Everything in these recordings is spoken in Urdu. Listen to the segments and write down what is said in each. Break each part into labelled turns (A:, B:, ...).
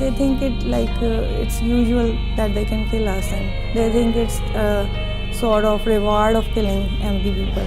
A: They think it like it's usual that they can kill us, and they think it's a sort of reward of killing empty people.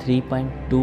B: $3.2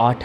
B: 8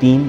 B: 3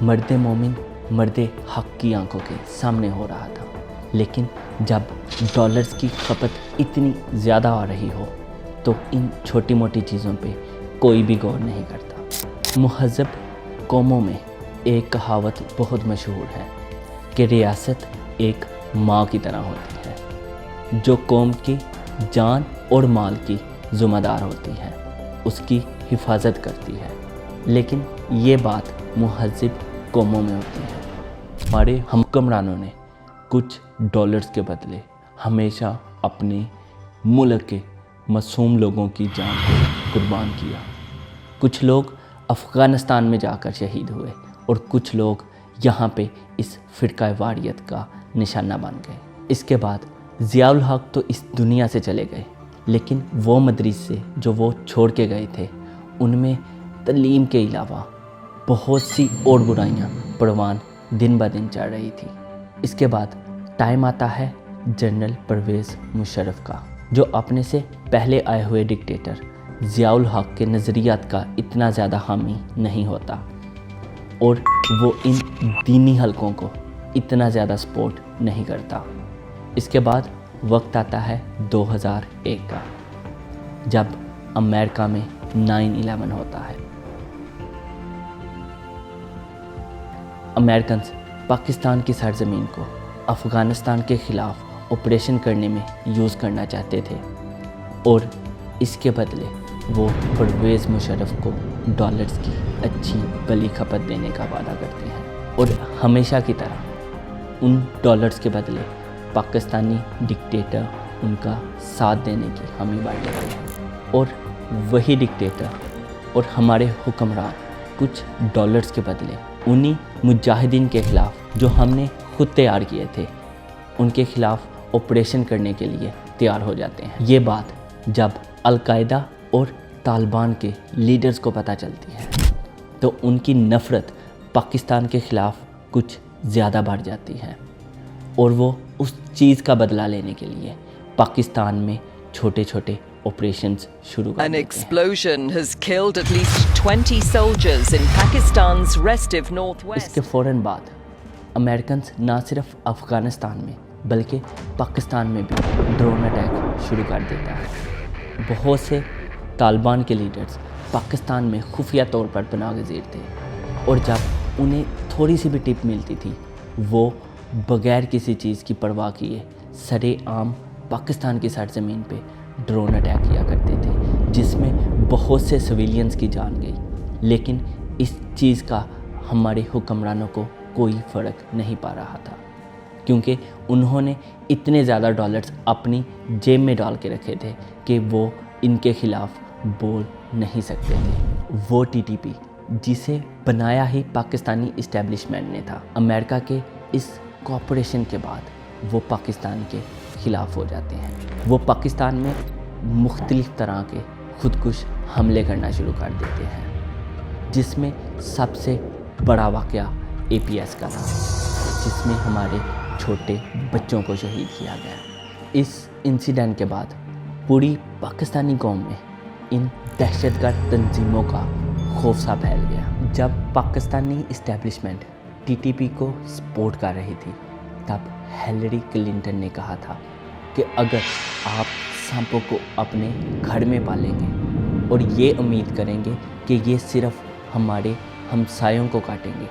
B: مرد مومن مرد حق کی آنکھوں کے سامنے ہو رہا تھا، لیکن جب ڈالرز کی کھپت اتنی زیادہ آ رہی ہو تو ان چھوٹی موٹی چیزوں پہ کوئی بھی غور نہیں کرتا۔ مہذب قوموں میں ایک کہاوت بہت مشہور ہے کہ ریاست ایک ماں کی طرح ہوتی ہے جو قوم کی جان اور مال کی ذمہ دار ہوتی ہے، اس کی حفاظت کرتی ہے، لیکن یہ بات مہذب قوموں میں ہوتی ہے۔ ہمارے حکمرانوں نے کچھ ڈالرز کے بدلے ہمیشہ اپنے ملک کے معصوم لوگوں کی جان کو قربان کیا۔ کچھ لوگ افغانستان میں جا کر شہید ہوئے اور کچھ لوگ یہاں پہ اس فرقہ واریت کا نشانہ بن گئے۔ اس کے بعد ضیاء الحق تو اس دنیا سے چلے گئے، لیکن وہ مدرسے جو وہ چھوڑ کے گئے تھے ان میں تعلیم کے علاوہ بہت سی اور برائیاں پروان دن بہ دن چڑھ رہی تھی۔ اس کے بعد ٹائم آتا ہے جنرل پرویز مشرف کا، جو اپنے سے پہلے آئے ہوئے ڈکٹیٹر ضیاء الحق کے نظریات کا اتنا زیادہ حامی نہیں ہوتا اور وہ ان دینی حلقوں کو اتنا زیادہ سپورٹ نہیں کرتا۔ اس کے بعد وقت آتا ہے 2001 کا، جب امریکہ میں 9/11 ہوتا ہے۔ امریکنز پاکستان کی سرزمین کو افغانستان کے خلاف آپریشن کرنے میں یوز کرنا چاہتے تھے اور اس کے بدلے وہ پرویز مشرف کو ڈالرز کی اچھی بلی کھپت دینے کا وعدہ کرتے ہیں اور ہمیشہ کی طرح ان ڈالرز کے بدلے پاکستانی ڈکٹیٹر ان کا ساتھ دینے کی حامی بھر لیتے ہیں، اور وہی ڈکٹیٹر اور ہمارے حکمران کچھ ڈالرز کے بدلے انہی مجاہدین کے خلاف جو ہم نے خود تیار کیے تھے ان کے خلاف آپریشن کرنے کے لیے تیار ہو جاتے ہیں۔ یہ بات جب القاعدہ اور طالبان کے لیڈرز کو پتہ چلتی ہے تو ان کی نفرت پاکستان کے خلاف کچھ زیادہ بڑھ جاتی ہے اور وہ اس چیز کا بدلہ لینے کے لیے پاکستان میں چھوٹے چھوٹے آپریشنز شروع کر
C: An
B: دیتے ہیں۔
C: explosion has killed at least 20 soldiers in Pakistan's restive
B: us
C: northwest.
B: کے فوراً بعد امریکنز نہ صرف افغانستان میں بلکہ پاکستان میں بھی ڈرون اٹیک شروع کر دیتا ہے۔ بہت سے طالبان کے لیڈرز پاکستان میں خفیہ طور پر پناہ گزیر تھے اور جب انہیں تھوڑی سی بھی ٹپ ملتی تھی وہ بغیر کسی چیز کی پرواہ کیے سرے عام پاکستان کی سرزمین پہ ڈرون اٹیک کیا کرتے تھے، جس میں بہت سے سویلینز کی جان گئی، لیکن اس چیز کا ہمارے حکمرانوں کو کوئی فرق نہیں پا رہا تھا کیونکہ انہوں نے اتنے زیادہ ڈالرز اپنی جیب میں ڈال کے رکھے تھے کہ وہ ان کے خلاف بول نہیں سکتے تھے۔ وہ TTP جسے بنایا ہی پاکستانی اسٹیبلشمنٹ نے تھا، امریکہ کے اس کوآپریشن کے بعد وہ پاکستان کے خلاف ہو جاتے ہیں۔ وہ پاکستان میں مختلف طرح کے خودکش حملے کرنا شروع کر دیتے ہیں، جس میں سب سے بڑا واقعہ APS کا تھا، جس میں ہمارے چھوٹے بچوں کو شہید کیا گیا۔ اس انسیڈنٹ کے بعد پوری پاکستانی قوم میں ان دہشت گرد تنظیموں کا خوف سا پھیل گیا۔ جب پاکستانی اسٹیبلشمنٹ TTP کو سپورٹ کر رہی تھی تب ہیلری کلنٹن نے کہا تھا کہ اگر آپ سانپوں کو اپنے گھر میں پالیں گے اور یہ امید کریں گے کہ یہ صرف ہمارے ہمسایوں کو کاٹیں گے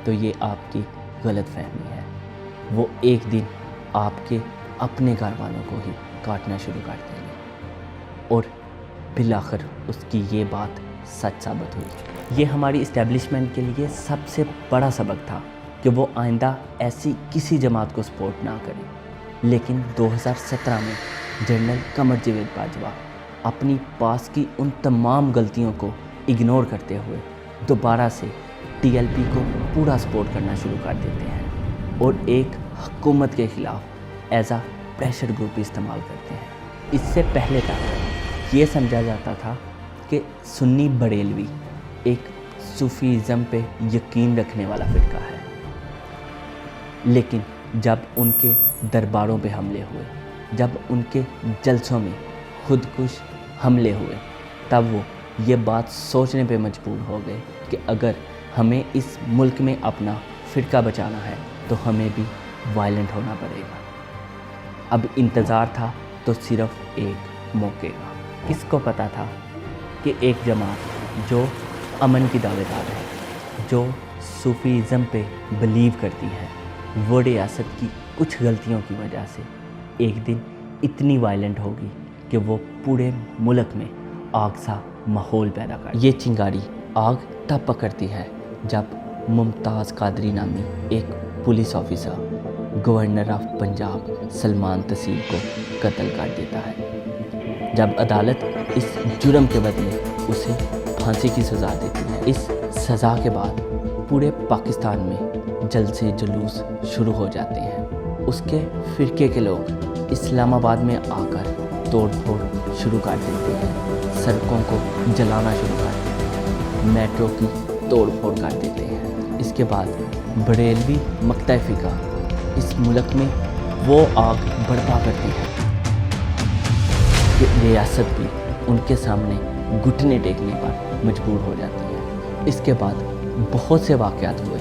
B: تو یہ آپ کی غلط فہمی ہے، وہ ایک دن آپ کے اپنے گھر والوں کو ہی کاٹنا شروع کر دیں گے، اور بالآخر اس کی یہ بات سچ ثابت ہوئی۔ یہ ہماری اسٹیبلشمنٹ کے لیے سب سے بڑا سبق تھا کہ وہ آئندہ ایسی کسی جماعت کو سپورٹ نہ کرے، لیکن 2017 میں جنرل قمر جاوید باجوہ اپنی پاس کی ان تمام غلطیوں کو اگنور کرتے ہوئے دوبارہ سے TLP کو پورا سپورٹ کرنا شروع کر دیتے ہیں اور ایک حکومت کے خلاف ایز اے پریشر گروپ استعمال کرتے ہیں۔ اس سے پہلے تک یہ سمجھا جاتا تھا کہ سنی بریلوی ایک صوفیزم پہ یقین رکھنے والا فرقہ ہے، لیکن جب ان کے درباروں پہ حملے ہوئے، جب ان کے جلسوں میں خودکش حملے ہوئے، تب وہ یہ بات سوچنے پہ مجبور ہو گئے کہ اگر ہمیں اس ملک میں اپنا فرقہ بچانا ہے تو ہمیں بھی وائلنٹ ہونا پڑے گا۔ اب انتظار تھا تو صرف ایک موقع کا۔ کس کو پتہ تھا کہ ایک جماعت جو امن کی دعوت دار ہے، جو صوفیزم پہ بلیو کرتی ہے، وہ ریاست کی کچھ غلطیوں کی وجہ سے ایک دن اتنی وائلنٹ ہوگی کہ وہ پورے ملک میں آگ سا ماحول پیدا کر۔ یہ چنگاری آگ تب پکڑتی ہے جب ممتاز قادری نامی ایک police officer governor of Punjab Salman Taseer کو قتل کر دیتا ہے، جب عدالت اس جرم کے بدلے اسے پھانسی کی سزا دیتی ہے۔ اس سزا کے بعد پورے پاکستان میں جلسے جلوس شروع ہو جاتے ہیں۔ اس کے فرقے کے لوگ اسلام آباد میں آ کر توڑ پھوڑ شروع کر دیتے ہیں، سڑکوں کو جلانا شروع کر دیتے ہیں، میٹرو کی توڑ پھوڑ کر دیتے ہیں۔ اس کے بعد بریلوی مقطع فقہ اس ملک میں وہ آگ برپا کرتی ہے کہ ریاست بھی ان کے سامنے گھٹنے ٹیکنے پر مجبور ہو جاتی ہے۔ اس کے بعد بہت سے واقعات ہوئے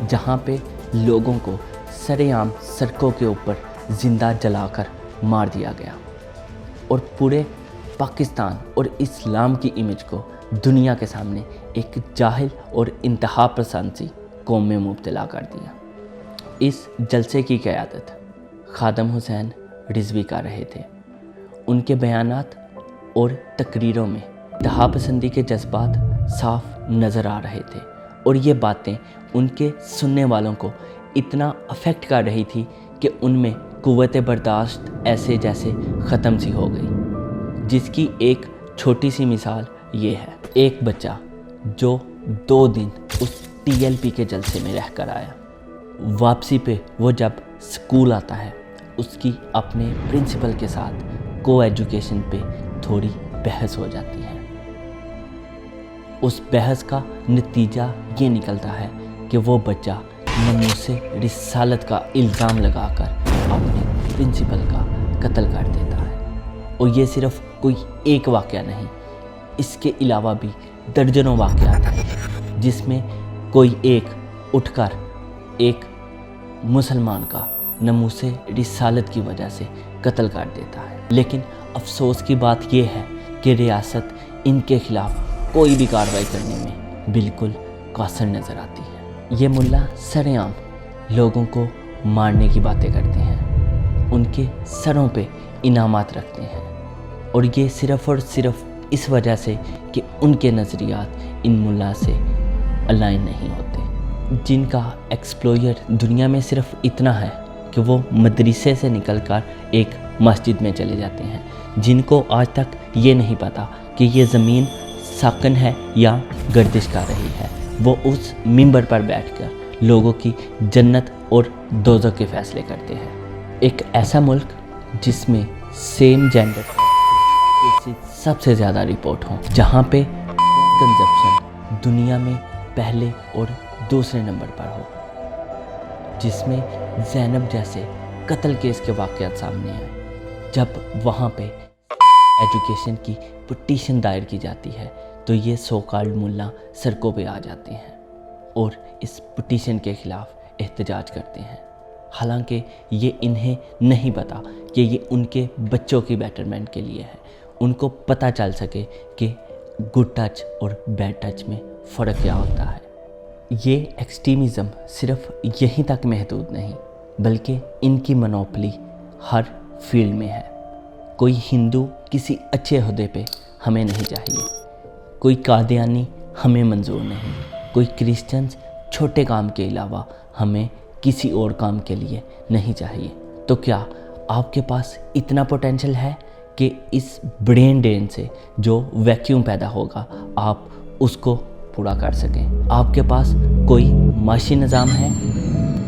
B: جہاں پہ لوگوں کو سرے عام سڑکوں کے اوپر زندہ جلا کر مار دیا گیا اور پورے پاکستان اور اسلام کی امیج کو دنیا کے سامنے ایک جاہل اور انتہا پسند سی قوم میں مبتلا کر دیا۔ اس جلسے کی قیادت خادم حسین رضوی کر رہے تھے۔ ان کے بیانات اور تقریروں میں انتہا پسندی کے جذبات صاف نظر آ رہے تھے اور یہ باتیں ان کے سننے والوں کو اتنا افیکٹ کر رہی تھی کہ ان میں قوت برداشت ایسے جیسے ختم سی ہو گئی، جس کی ایک چھوٹی سی مثال یہ ہے۔ ایک بچہ جو 2 دن اس TLP کے جلسے میں رہ کر آیا، واپسی پہ وہ جب اسکول آتا ہے اس کی اپنے پرنسپل کے ساتھ کو ایجوکیشن پہ تھوڑی بحث ہو جاتی ہے۔ اس بحث کا نتیجہ یہ نکلتا ہے کہ وہ بچہ ناموس رسالت کا الزام لگا کر اپنے پرنسپل کا قتل کر دیتا ہے۔ اور یہ صرف کوئی ایک واقعہ نہیں، اس کے علاوہ بھی درجنوں واقعات ہیں جس میں کوئی ایک اٹھ کر ایک مسلمان کا ناموس رسالت کی وجہ سے قتل کر دیتا ہے۔ لیکن افسوس کی بات یہ ہے کہ ریاست ان کے خلاف کوئی بھی کارروائی کرنے میں بالکل قاصر نظر آتی ہے۔ یہ ملا سرے عام لوگوں کو مارنے کی باتیں کرتے ہیں، ان کے سروں پہ انعامات رکھتے ہیں، اور یہ صرف اور صرف اس وجہ سے کہ ان کے نظریات ان ملا سے الائن نہیں ہوتے، جن کا ایکسپلوئر دنیا میں صرف اتنا ہے کہ وہ مدرسے سے نکل کر ایک مسجد میں چلے جاتے ہیں، جن کو آج تک یہ نہیں پتا کہ یہ زمین ساکن ہے یا گردش کر رہی ہے۔ وہ اس منبر پر بیٹھ کر لوگوں کی جنت اور دوزخ کے فیصلے کرتے ہیں۔ ایک ایسا ملک جس میں سیم جینڈر کیسز سب سے زیادہ رپورٹ ہوں، جہاں پہ کنزپشن دنیا میں پہلے اور دوسرے نمبر پر ہو، جس میں زینب جیسے قتل کیس کے واقعات سامنے آئے، جب وہاں پہ ایجوکیشن کی پٹیشن دائر کی جاتی ہے تو یہ سو کالڈ ملا سڑکوں پہ آ جاتے ہیں اور اس پٹیشن کے خلاف احتجاج کرتے ہیں، حالانکہ یہ انہیں نہیں پتا کہ یہ ان کے بچوں کی بیٹرمنٹ کے لیے ہے، ان کو پتہ چل سکے کہ گڈ ٹچ اور بیڈ ٹچ میں فرق کیا ہوتا ہے۔ یہ ایکسٹریمزم صرف یہیں تک محدود نہیں، بلکہ ان کی منوپلی ہر فیلڈ میں ہے۔ کوئی ہندو کسی اچھے عہدے پہ ہمیں نہیں چاہیے، کوئی قادیانی ہمیں منظور نہیں، کوئی کرسچنز چھوٹے کام کے علاوہ ہمیں کسی اور کام کے لیے نہیں چاہیے۔ تو کیا آپ کے پاس اتنا پوٹینشل ہے کہ اس برین ڈرین سے جو ویکیوم پیدا ہوگا آپ اس کو پورا کر سکیں؟ آپ کے پاس کوئی معاشی نظام ہے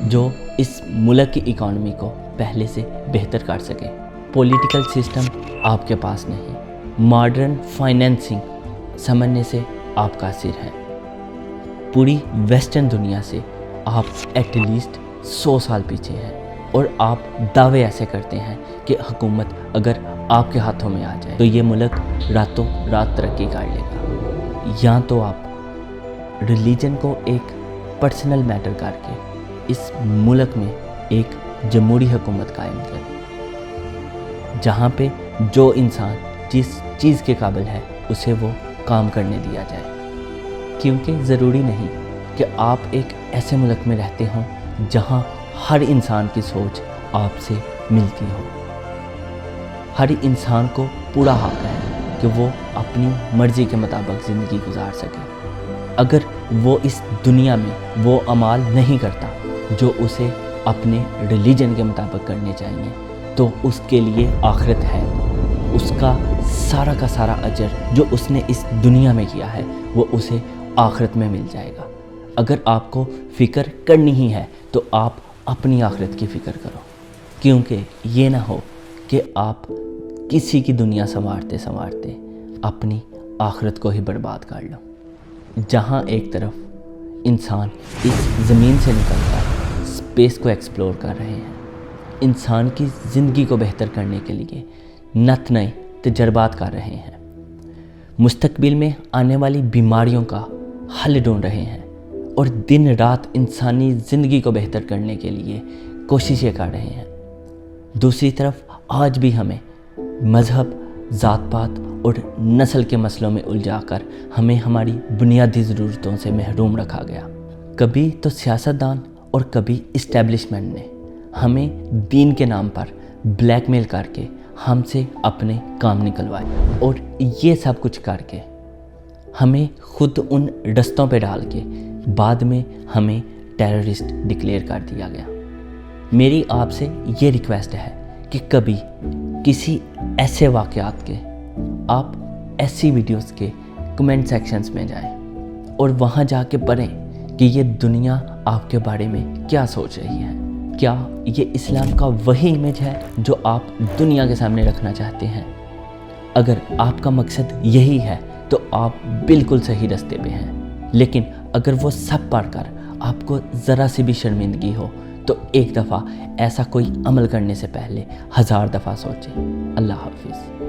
B: جو اس ملک کی اکانومی کو پہلے سے بہتر کر سکے؟ پولیٹیکل سسٹم آپ کے پاس نہیں، ماڈرن فائنینسنگ سمجھنے سے آپ قاصر ہیں، پوری ویسٹرن دنیا سے آپ ایٹ لیسٹ 100 سال پیچھے ہیں، اور آپ دعوے ایسے کرتے ہیں کہ حکومت اگر آپ کے ہاتھوں میں آ جائے تو یہ ملک راتوں رات ترقی کر لے گا۔ یا تو آپ ریلیجن کو ایک پرسنل میٹر کر کے اس ملک میں ایک جمہوری حکومت قائم کریں، جہاں پہ جو انسان جس چیز کے قابل ہے اسے وہ کام کرنے دیا جائے، کیونکہ ضروری نہیں کہ آپ ایک ایسے ملک میں رہتے ہوں جہاں ہر انسان کی سوچ آپ سے ملتی ہو۔ ہر انسان کو پورا حق ہے کہ وہ اپنی مرضی کے مطابق زندگی گزار سکے۔ اگر وہ اس دنیا میں وہ اعمال نہیں کرتا جو اسے اپنے ریلیجن کے مطابق کرنے چاہیے تو اس کے لیے آخرت ہے، اس کا سارا اجر جو اس نے اس دنیا میں کیا ہے وہ اسے آخرت میں مل جائے گا۔ اگر آپ کو فکر کرنی ہی ہے تو آپ اپنی آخرت کی فکر کرو، کیونکہ یہ نہ ہو کہ آپ کسی کی دنیا سنوارتے اپنی آخرت کو ہی برباد کر لو۔ جہاں ایک طرف انسان اس زمین سے نکل کر اسپیس کو ایکسپلور کر رہے ہیں، انسان کی زندگی کو بہتر کرنے کے لیے نت نئے تجربات کر رہے ہیں، مستقبل میں آنے والی بیماریوں کا حل ڈھونڈ رہے ہیں، اور دن رات انسانی زندگی کو بہتر کرنے کے لیے کوششیں کر رہے ہیں، دوسری طرف آج بھی ہمیں مذہب، ذات پات اور نسل کے مسئلوں میں الجھا کر ہمیں ہماری بنیادی ضرورتوں سے محروم رکھا گیا۔ کبھی تو سیاستدان اور کبھی اسٹیبلشمنٹ نے ہمیں دین کے نام پر بلیک میل کر کے ہم سے اپنے کام نکلوائے، اور یہ سب کچھ کر کے ہمیں خود ان رستوں پہ ڈال کے بعد میں ہمیں ٹیررسٹ ڈکلیئر کر دیا گیا۔ میری آپ سے یہ ریکویسٹ ہے کہ کبھی کسی ایسے واقعات کے آپ ایسی ویڈیوز کے کمنٹ سیکشنز میں جائیں اور وہاں جا کے پڑھیں کہ یہ دنیا آپ کے بارے میں کیا سوچ رہی ہے۔ کیا یہ اسلام کا وہی امیج ہے جو آپ دنیا کے سامنے رکھنا چاہتے ہیں؟ اگر آپ کا مقصد یہی ہے تو آپ بالکل صحیح رستے پہ ہیں، لیکن اگر وہ سب پڑھ کر آپ کو ذرا سی بھی شرمندگی ہو تو ایک دفعہ ایسا کوئی عمل کرنے سے پہلے 1000 دفعہ سوچیں۔ اللہ حافظ۔